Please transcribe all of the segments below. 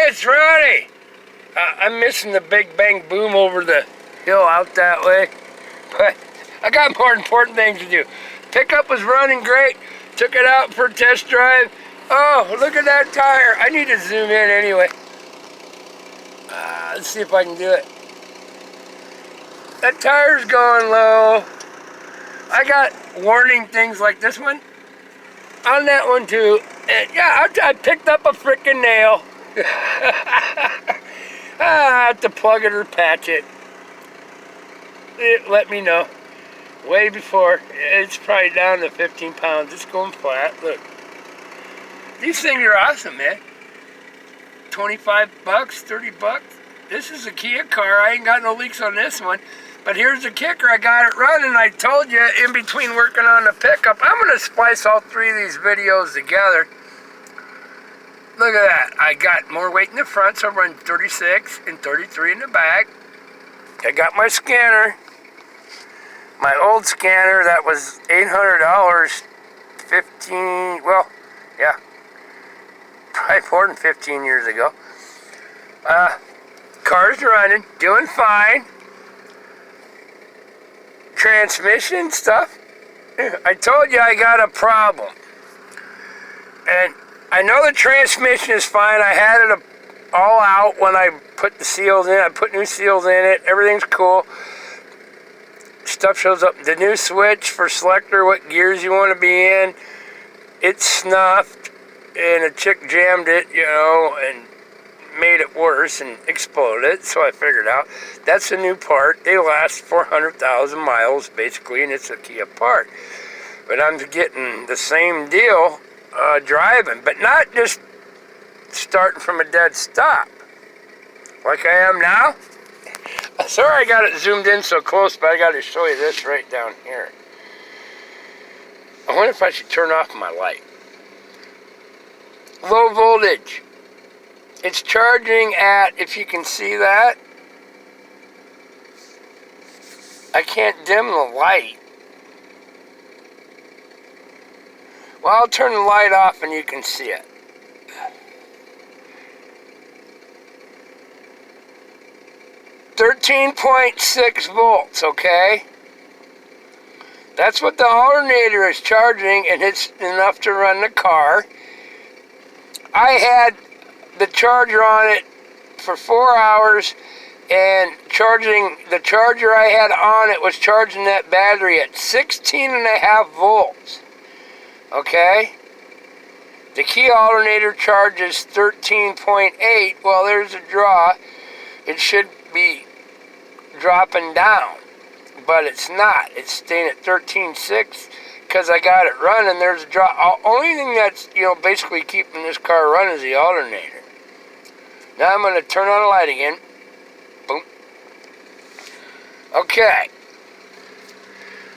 Hey, it's Ronnie. I'm missing the big bang boom over the hill out that way, but I got more important things to do. Pickup was running great. Took it out for a test drive. Oh, look at that tire. I need to zoom in anyway. Let's see if I can do it. That tire's going low. I got warning things like this one on that one too. And yeah, I picked up a freaking nail. I have to plug it or patch it. Let me know. Way before. It's probably down to 15 pounds. It's going flat. Look. These things are awesome, man. 25 bucks, 30 bucks. This is a Kia car. I ain't got no leaks on this one. But here's the kicker. I got it running. I told you in between working on the pickup, I'm going to splice all three of these videos together. Look at that. I got more weight in the front, so I run 36 and 33 in the back. I got my scanner. My old scanner that was $800, 15, well, yeah, probably more than 15 years ago. Car's running, doing fine. Transmission stuff. I told you I got a problem. And I know the transmission is fine. I had it all out when I put the seals in. I put new seals in it. Everything's cool. Stuff shows up. The new switch for selector, what gears you want to be in. It's snuffed, and a chick jammed it, you know, and made it worse and exploded it. So I figured out that's a new part. They last 400,000 miles basically, and it's a Kia part. But I'm getting the same deal driving, but not just starting from a dead stop like I am now. Sorry I got it zoomed in so close, but I got to show you this right down here. I wonder if I should turn off my light. Low voltage. It's charging at, if you can see that, I can't dim the light. Well, I'll turn the light off and you can see it. .6 volts, okay? That's what the alternator is charging, and it's enough to run the car. I had the charger on it for 4 hours, and the charger I had on it was charging that battery at 16.5 volts. Okay? The Kia alternator charges 13.8. Well, there's a draw. It should be dropping down, but it's not. It's staying at 13.6 because I got it running. There's a drop. Only thing that's, you know, basically keeping this car running is the alternator. Now I'm going to turn on the light again. Boom. Okay.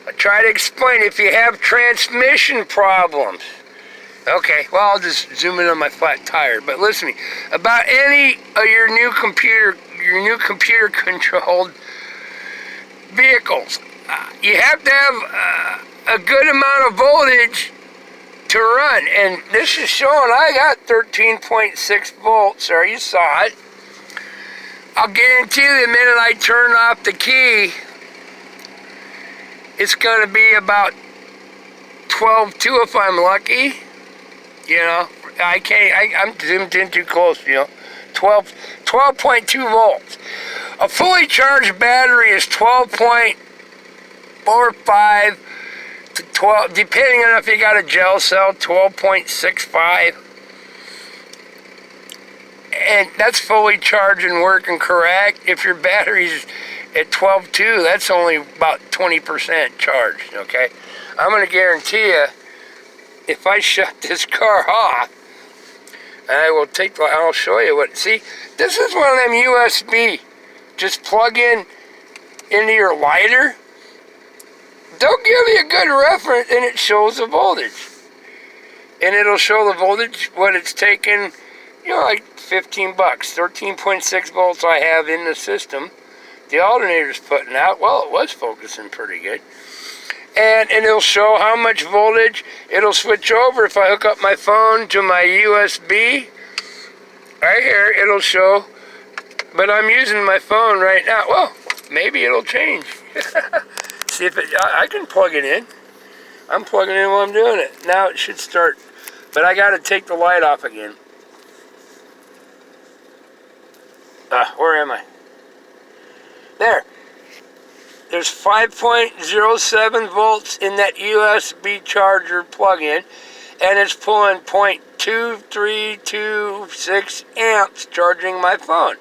I try to explain if you have transmission problems. Okay, well, I'll just zoom in on my flat tire. But listen to me, about any of your new computer-controlled vehicles, you have to have a good amount of voltage to run. And this is showing I got 13.6 volts there. You saw it. I'll guarantee you the minute I turn off the key, it's going to be about 12.2 if I'm lucky. You know, I'm zoomed in too close, you know. 12.2 volts. A fully charged battery is 12.45 to 12, depending on if you got a gel cell, 12.65. And that's fully charged and working correct. If your battery's at 12.2, that's only about 20% charged, okay? I'm going to guarantee you, if I shut this car off, and I'll show you what, see, this is one of them USB, just plug in into your lighter. They'll give you a good reference, and it shows the voltage. And it'll show the voltage, what it's taking, you know, like 15 bucks, 13.6 volts I have in the system. The alternator's putting out, well, it was focusing pretty good. And it'll show how much voltage. It'll switch over if I hook up my phone to my USB. Right here, it'll show, but I'm using my phone right now. Well, maybe it'll change. See if I can plug it in. I'm plugging in while I'm doing it. Now it should start, but I got to take the light off again. Where am I? There. There's 5.07 volts in that USB charger plug-in, and it's pulling 0.2326 amps charging my phone.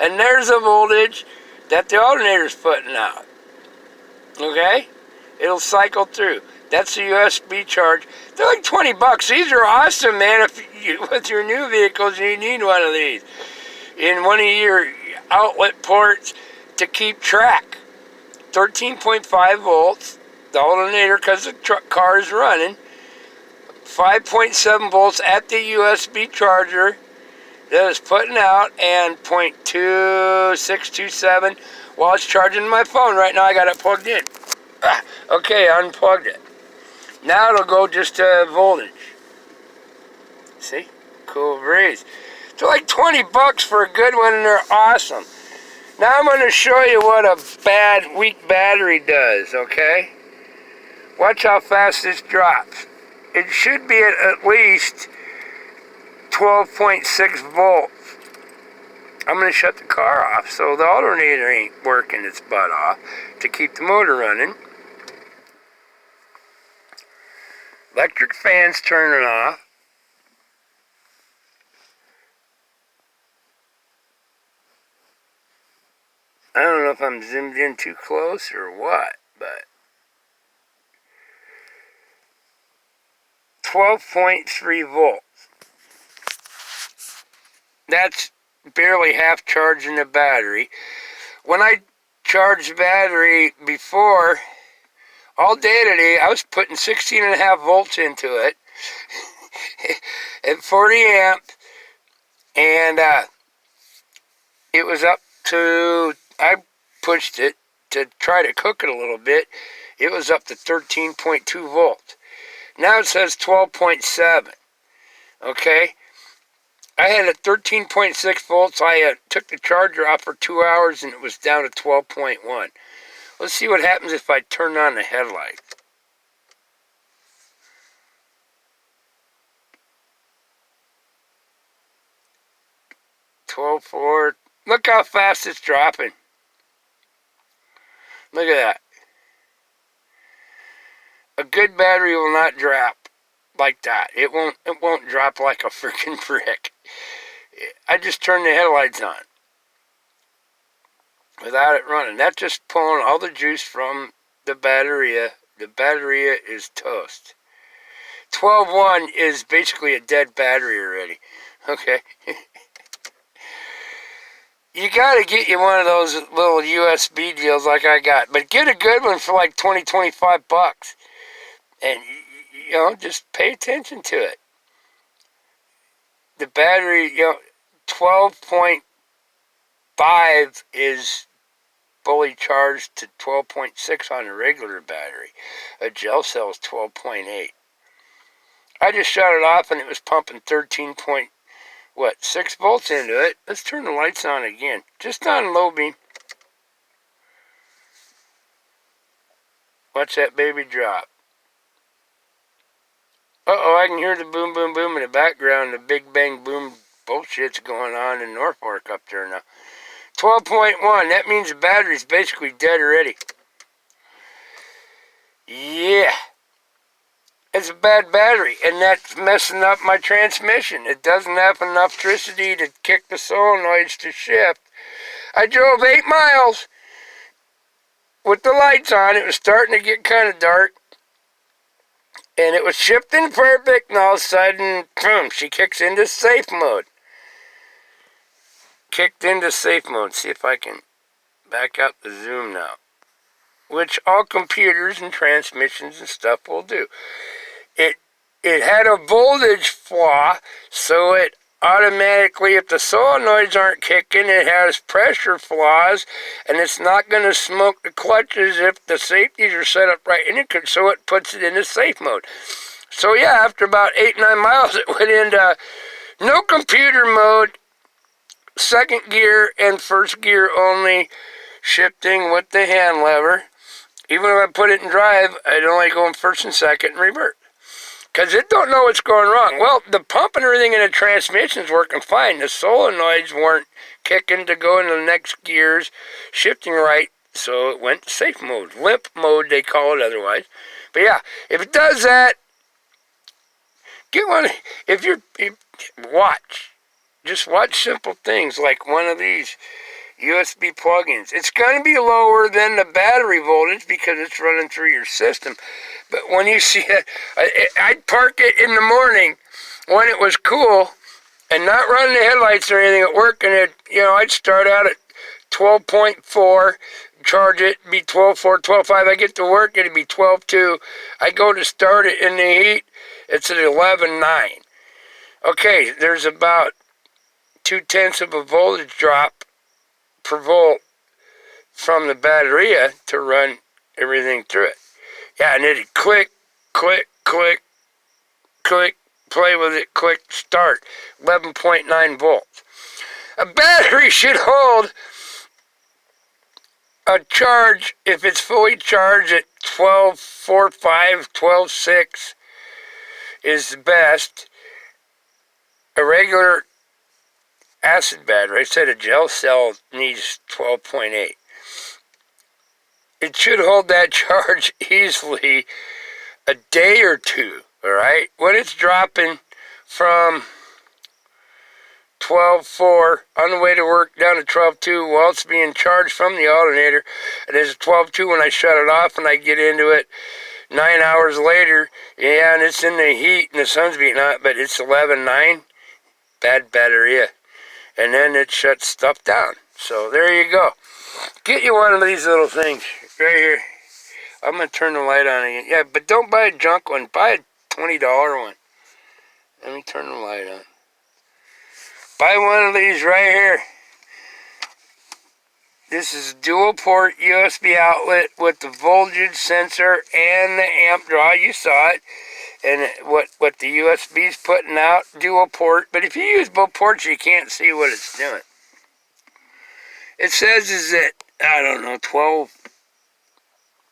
And there's the voltage that the alternator's putting out. Okay? It'll cycle through. That's the USB charge. They're like 20 bucks. These are awesome, man. If you, with your new vehicles, you need one of these in one of your outlet ports to keep track. 13.5 volts, the alternator, because the car is running. 5.7 volts at the USB charger that is putting out, and 0.2627 while it's charging my phone. Right now I got it plugged in. Okay, I unplugged it. Now it'll go just to voltage. See? Cool breeze. They're like 20 bucks for a good one, and they're awesome. Now I'm going to show you what a weak battery does, okay? Watch how fast this drops. It should be at least 12.6 volts. I'm going to shut the car off so the alternator ain't working its butt off to keep the motor running. Electric fan's turning off. I don't know if I'm zoomed in too close or what, but 12.3 volts. That's barely half charging the battery. When I charged the battery before, all day today, I was putting 16.5 volts into it at 40 amp, and it was up to, I pushed it to try to cook it a little bit. It was up to 13.2 volts. Now it says 12.7. Okay? I had a 13.6 volts. I took the charger off for 2 hours and it was down to 12.1. Let's see what happens if I turn on the headlight. 12.4. Look how fast it's dropping. Look at that. A good battery will not drop like that. It won't drop like a freaking brick. I just turned the headlights on without it running. That's just pulling all the juice from the battery. The battery is toast. 12.1 is basically a dead battery already. Okay. You gotta get you one of those little USB deals like I got, but get a good one for like 20-25 bucks. And, you know, just pay attention to it. The battery, 12.5 is fully charged to 12.6 on a regular battery. A gel cell is 12.8. I just shut it off and it was pumping 6 volts into it. Let's turn the lights on again. Just on low beam. Watch that baby drop. Uh-oh, I can hear the boom, boom, boom in the background. The big bang boom bullshit's going on in Norfolk up there now. 12.1, that means the battery's basically dead already. Yeah. It's a bad battery, and that's messing up my transmission. It doesn't have enough electricity to kick the solenoids to shift. I drove 8 miles with the lights on. It was starting to get kind of dark. And it was shifting perfect, and all of a sudden, boom, she kicks into safe mode. Kicked into safe mode. See if I can back out the zoom now. Which all computers and transmissions and stuff will do. It had a voltage flaw, so it automatically, if the solenoids aren't kicking, it has pressure flaws, and it's not going to smoke the clutches if the safeties are set up right, and so it puts it into safe mode. So yeah, after about 8-9 miles, it went into no computer mode, second gear and first gear only, shifting with the hand lever. Even if I put it in drive, I'd only go in first and second and revert. Because it don't know what's going wrong. Well, the pump and everything in the transmission's working fine. The solenoids weren't kicking to go into the next gears, shifting right, so it went safe mode. Limp mode, they call it otherwise. But yeah, if it does that, get one. If you watch, just watch simple things like one of these USB plugins. It's going to be lower than the battery voltage because it's running through your system. But when you see it, I'd park it in the morning when it was cool and not running the headlights or anything at work. And I'd start out at 12.4, charge it, be 12.4, 12.5. I get to work, it'd be 12.2. I go to start it in the heat, it's at 11.9. Okay, there's about 0.2 of a voltage drop per volt from the battery to run everything through it. Yeah, and it'd click, click, click, click, play with it, click, start. 11.9 volts. A battery should hold a charge, if it's fully charged, at 12.45, 12.6 is the best. A regular acid battery, I said a gel cell needs 12.8. It should hold that charge easily a day or two, all right? When it's dropping from 12.4 on the way to work down to 12.2 while it's being charged from the alternator, and it's 12.2 when I shut it off and I get into it 9 hours later, yeah, and it's in the heat and the sun's beating on it, but it's 11.9, bad battery. And then it shuts stuff down. So there you go. Get you one of these little things right here. I'm going to turn the light on again. Yeah, but don't buy a junk one. Buy a $20 one. Let me turn the light on. Buy one of these right here. This is dual port USB outlet with the voltage sensor and the amp draw. You saw it. And what the USB's putting out, dual port. But if you use both ports, you can't see what it's doing. It says is that, I don't know, 12.1,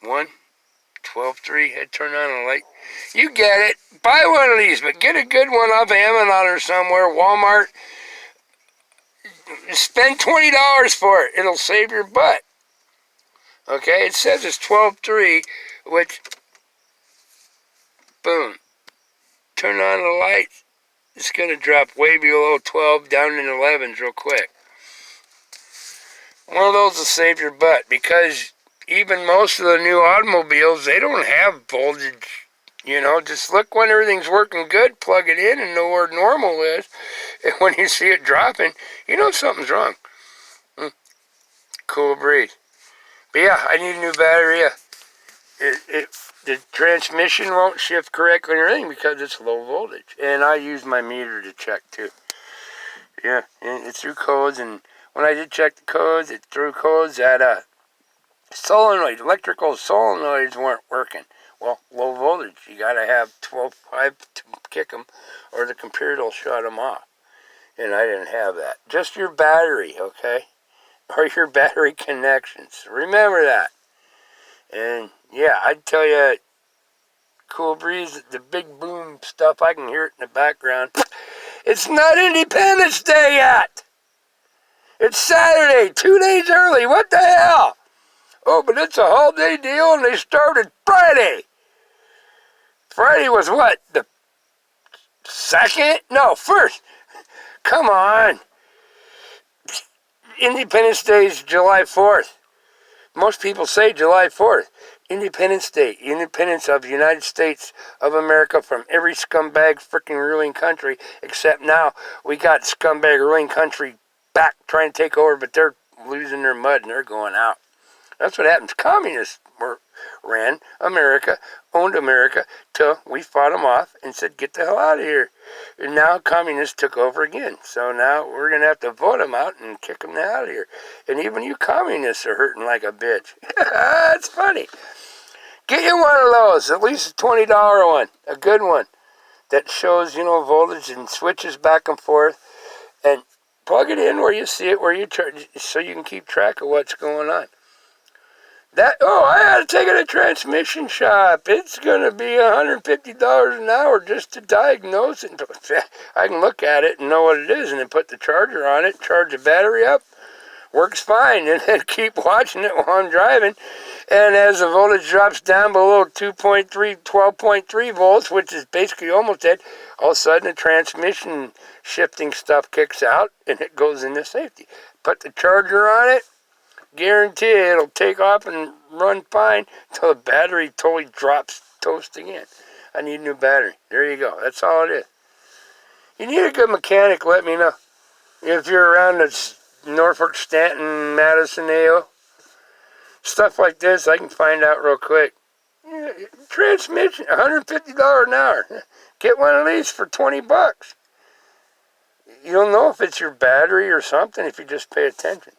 12.3, I turn on a light. You get it. Buy one of these, but get a good one off Amazon or somewhere, Walmart. Spend $20 for it. It'll save your butt. Okay, it says it's 12.3, which... boom. Turn on the lights. It's going to drop way below 12 down in 11s real quick. One of those will save your butt because even most of the new automobiles, they don't have voltage. Just look when everything's working good, plug it in and know where normal is. And when you see it dropping, you know something's wrong. Cool breeze. But yeah, I need a new battery. The transmission won't shift correctly or anything because it's low voltage. And I use my meter to check too. Yeah, and it's through codes. And when I did check the codes, it threw codes that electrical solenoids weren't working. Well, low voltage. You got to have 12.5 to kick them or the computer will shut them off. And I didn't have that. Just your battery, okay? Or your battery connections. Remember that. And yeah, I'd tell you, cool breeze, the big boom stuff, I can hear it in the background. It's not Independence Day yet. It's Saturday, 2 days early. What the hell? Oh, but it's a holiday deal and they started Friday. Friday was what? The second? No, first. Come on. Independence Day is July 4th. Most people say July 4th. Independence Day. Independence of the United States of America from every scumbag freaking ruling country. Except now we got scumbag ruling country back trying to take over, but they're losing their mud and they're going out. That's what happens. Communists ran America, owned America, till we fought them off and said, get the hell out of here. And now communists took over again. So now we're going to have to vote them out and kick them out of here. And even you communists are hurting like a bitch. It's funny. Get you one of those, at least a $20 one, a good one, that shows, voltage and switches back and forth. And plug it in where you see it, where you charge, so you can keep track of what's going on. I had to take it to a transmission shop. It's going to be $150 an hour just to diagnose it. I can look at it and know what it is, and then put the charger on it, charge the battery up, works fine, and then keep watching it while I'm driving. And as the voltage drops down below 12.3 volts, which is basically almost dead, all of a sudden the transmission shifting stuff kicks out, and it goes into safety. Put the charger on it, guarantee it'll take off and run fine until the battery totally drops toast again. I need a new battery. There you go. That's all it is. You need a good mechanic, let me know. If you're around the Norfolk, Stanton, Madison, AO, stuff like this, I can find out real quick. Transmission, $150 an hour. Get one of these for $20. You'll know if it's your battery or something if you just pay attention.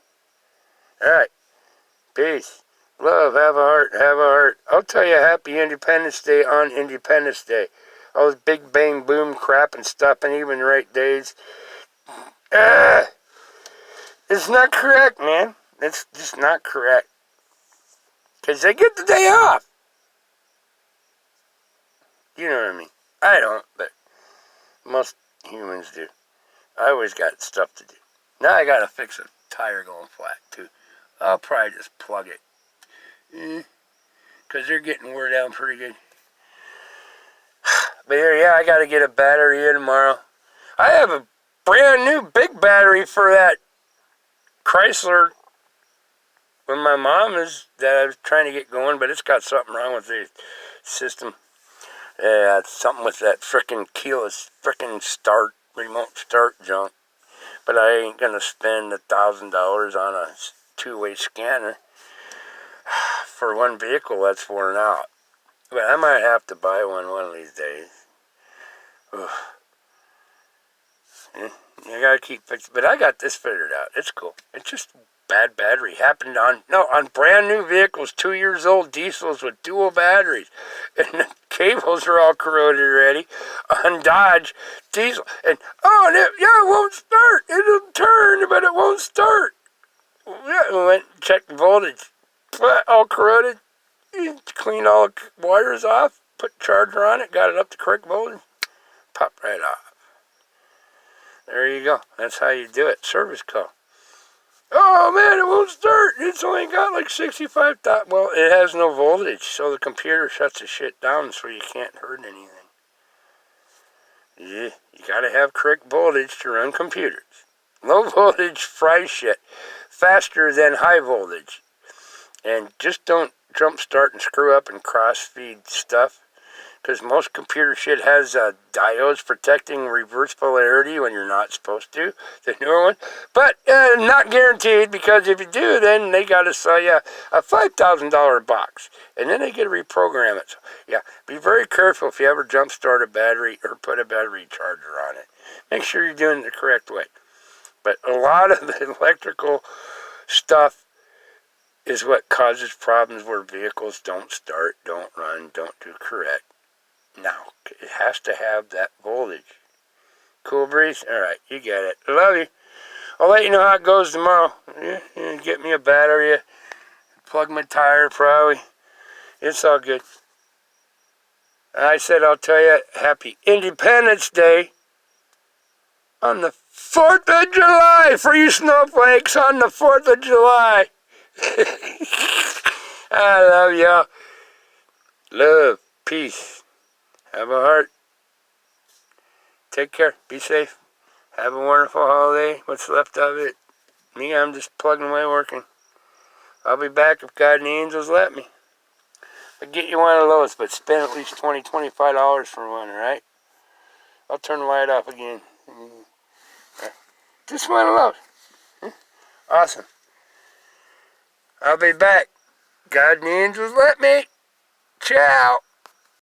Alright. Peace. Love. Have a heart. Have a heart. I'll tell you Happy Independence Day on Independence Day. All this big bang boom crap and stuff and even right days. It's not correct, man. It's just not correct. Because they get the day off. You know what I mean? I don't, but most humans do. I always got stuff to do. Now I gotta fix a tire going flat, too. I'll probably just plug it. Because they're getting wore down pretty good. But yeah, I gotta get a battery here tomorrow. I have a brand new big battery for that Chrysler when my mom is, that I was trying to get going, but it's got something wrong with the system. Yeah, it's something with that frickin' keyless frickin' start, remote start junk. But I ain't gonna spend $1,000 on a two-way scanner for one vehicle that's worn out. But I might have to buy one of these days. I gotta keep fixing, but I got this figured out. It's cool. It's just bad battery. Happened on brand new vehicles, 2 years old diesels with dual batteries. And the cables are all corroded already. On Dodge diesel. And, it won't start. It'll turn, but it won't start. Yeah, we went and checked the voltage. All corroded. Cleaned all the wires off. Put the charger on it. Got it up to correct voltage. Popped right off. There you go. That's how you do it. Service call. Oh man, it won't start. It's only got like 65,000. Well, it has no voltage, so the computer shuts the shit down so you can't hurt anything. Yeah, you gotta have correct voltage to run computers. Low voltage fries shit faster than high voltage. And just don't jump start and screw up and cross feed stuff. Because most computer shit has diodes protecting reverse polarity when you're not supposed to, the newer one. But not guaranteed, because if you do, then they got to sell you a $5,000 box. And then they get to reprogram it. So, yeah, be very careful if you ever jump start a battery or put a battery charger on it. Make sure you're doing it the correct way. But a lot of the electrical stuff is what causes problems where vehicles don't start, don't run, don't do correct. Now, it has to have that voltage. Cool breeze? Alright, you get it. I love you. I'll let you know how it goes tomorrow. Get me a battery, plug my tire probably. It's all good. I said I'll tell you, Happy Independence Day on the 4th of July for you snowflakes on the 4th of July. I love y'all. Love, peace. Have a heart. Take care. Be safe. Have a wonderful holiday. What's left of it. Me, I'm just plugging away working. I'll be back if God and the angels let me. I'll get you one of those, but spend at least $20, $25 for one, alright? I'll turn the light off again. Just one of those. Awesome. I'll be back. God and the angels let me. Ciao.